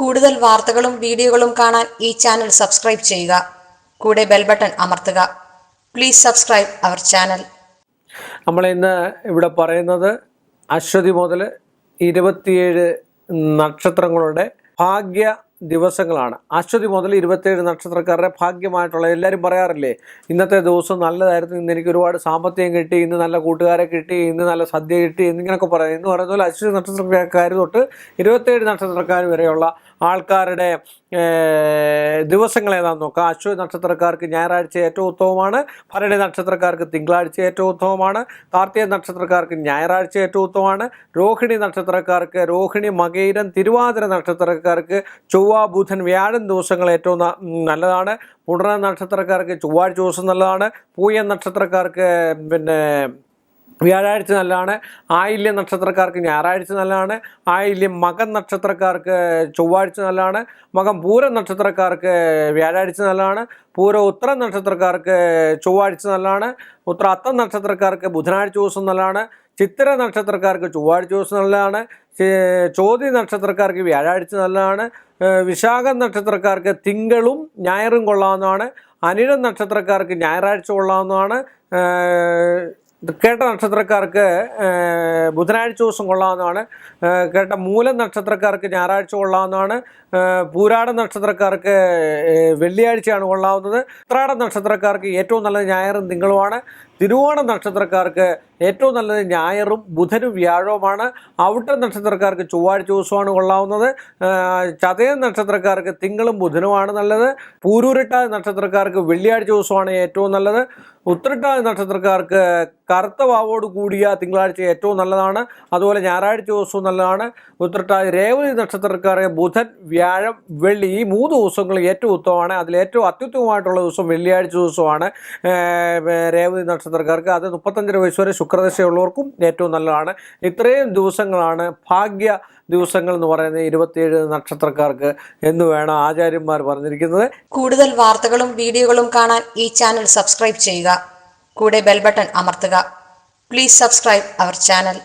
കൂടുതൽ വാർത്തകളും വീഡിയോകളും കാണാൻ ഈ ചാനൽ സബ്സ്ക്രൈബ് ചെയ്യുക. കൂടെ ബെൽ ബട്ടൺ അമർത്തുക. Please subscribe our channel. നമ്മൾ ഇന്ന് ഇവിടെ പറയുന്നത് അശ്വതി മുതൽ 27 നക്ഷത്രങ്ങളുടെ ഭാഗ്യ ദിവസങ്ങളാണ്. അശ്വതി മുതൽ 27 നക്ഷത്രക്കാരുടെ ഭാഗ്യമായിട്ടുള്ള എല്ലാവരും പറയാറില്ലേ, ഇന്നത്തെ ദിവസം നല്ലതായിരുന്നു, ഇന്ന് എനിക്ക് ഒരുപാട് സാമ്പത്തികം കിട്ടി, ഇന്ന് നല്ല കൂട്ടുകാരെ കിട്ടി, ഇന്ന് നല്ല സദ്യ കിട്ടി എന്നിങ്ങനെയൊക്കെ പറയും. എന്ന് പറയുന്ന പോലെ അശ്വതി നക്ഷത്രക്കാർ തൊട്ട് 27 നക്ഷത്രക്കാർ വരെയുള്ള ആൾക്കാരുടെ ദിവസങ്ങൾ ഏതാണെന്ന് നോക്കാം. അശ്വതി നക്ഷത്രക്കാർക്ക് ഞായറാഴ്ച ഏറ്റവും ഉത്തമമാണ്. ഭരണി നക്ഷത്രക്കാർക്ക് തിങ്കളാഴ്ച ഏറ്റവും ഉത്തമമാണ്. കാർത്തിക നക്ഷത്രക്കാർക്ക് ഞായറാഴ്ച ഏറ്റവും ഉത്തമമാണ്. രോഹിണി നക്ഷത്രക്കാർക്ക്, രോഹിണി, മകയിരം, തിരുവാതിര നക്ഷത്രക്കാർക്ക് ചൊവ്വ, ബുധൻ, വ്യാഴം ദിവസങ്ങൾ ഏറ്റവും നല്ലതാണ്. പുണർന്ന നക്ഷത്രക്കാർക്ക് ചൊവ്വാഴ്ച ദിവസം നല്ലതാണ്. പൂയം നക്ഷത്രക്കാർക്ക് വ്യാഴാഴ്ച നല്ലതാണ്. ആയില്യം നക്ഷത്രക്കാർക്ക് ഞായറാഴ്ച നല്ലതാണ്. ആയില്യം മകൻ നക്ഷത്രക്കാർക്ക് ചൊവ്വാഴ്ച നല്ലതാണ്. മകം പൂരം നക്ഷത്രക്കാർക്ക് വ്യാഴാഴ്ച നല്ലതാണ്. പൂരം ഉത്തരം നക്ഷത്രക്കാർക്ക് ചൊവ്വാഴ്ച നല്ലതാണ്. ഉത്തര അത്തം നക്ഷത്രക്കാർക്ക് ബുധനാഴ്ച ദിവസം നല്ലതാണ്. ചിത്തിര നക്ഷത്രക്കാർക്ക് ചൊവ്വാഴ്ച ദിവസം നല്ലതാണ്. ചോതി നക്ഷത്രക്കാർക്ക് വ്യാഴാഴ്ച നല്ലതാണ്. വിശാഖം നക്ഷത്രക്കാർക്ക് തിങ്കളും ഞായറും കൊള്ളാവുന്നതാണ്. അനിഴം നക്ഷത്രക്കാർക്ക് ഞായറാഴ്ച കൊള്ളാവുന്നതാണ്. കേട്ട നക്ഷത്രക്കാർക്ക് ബുധനാഴ്ച ദിവസം കൊള്ളാവുന്നതാണ്. കേട്ട മൂലം നക്ഷത്രക്കാർക്ക് ഞായറാഴ്ച കൊള്ളാവുന്നതാണ്. പൂരാട നക്ഷത്രക്കാർക്ക് വെള്ളിയാഴ്ചയാണ് കൊള്ളാവുന്നത്. ഉത്രാട നക്ഷത്രക്കാർക്ക് ഏറ്റവും നല്ലത് ഞായറും തിങ്കളുമാണ്. തിരുവോണ നക്ഷത്രക്കാർക്ക് ഏറ്റവും നല്ലത് ഞായറും ബുധനും വ്യാഴവുമാണ്. അവിട്ട നക്ഷത്രക്കാർക്ക് ചൊവ്വാഴ്ച ദിവസമാണ് കൊള്ളാവുന്നത്. ചതയ നക്ഷത്രക്കാർക്ക് തിങ്കളും ബുധനുമാണ് നല്ലത്. പൂരൂരിട്ടാതി നക്ഷത്രക്കാർക്ക് വെള്ളിയാഴ്ച ദിവസമാണ് ഏറ്റവും നല്ലത്. ഉത്രട്ടാതി നക്ഷത്രക്കാർക്ക് കറുത്ത വാവോട് കൂടിയ തിങ്കളാഴ്ച ഏറ്റവും നല്ലതാണ്. അതുപോലെ ഞായറാഴ്ച ദിവസവും നല്ലതാണ്. ഉത്രട്ടാതി രേവതി നക്ഷത്രക്കാർക്ക് ബുധൻ, വ്യാഴം, വെള്ളി ഈ 3 ദിവസങ്ങൾ ഏറ്റവും ഉത്തമമാണ്. അതിൽ ഏറ്റവും അത്യുത്തമമായിട്ടുള്ള ദിവസം വെള്ളിയാഴ്ച ദിവസമാണ് രേവതി നക്ഷത്രക്കാർക്ക്. അത് 35 വയസ്സ് വരെ ശുക്രദശയുള്ളവർക്കും ഏറ്റവും നല്ലതാണ്. ഇത്രയും ദിവസങ്ങളാണ് ഭാഗ്യ ദിവസങ്ങൾ എന്ന് പറയുന്നത് 27 നക്ഷത്രക്കാർക്ക് എന്ന് വേണം ആചാര്യന്മാർ പറഞ്ഞിരിക്കുന്നത്. കൂടുതൽ വാർത്തകളും വീഡിയോകളും കാണാൻ ഈ ചാനൽ സബ്സ്ക്രൈബ് ചെയ്യുക. കൂടെ ബെൽ ബട്ടൺ അമർത്തുക. Please subscribe our channel.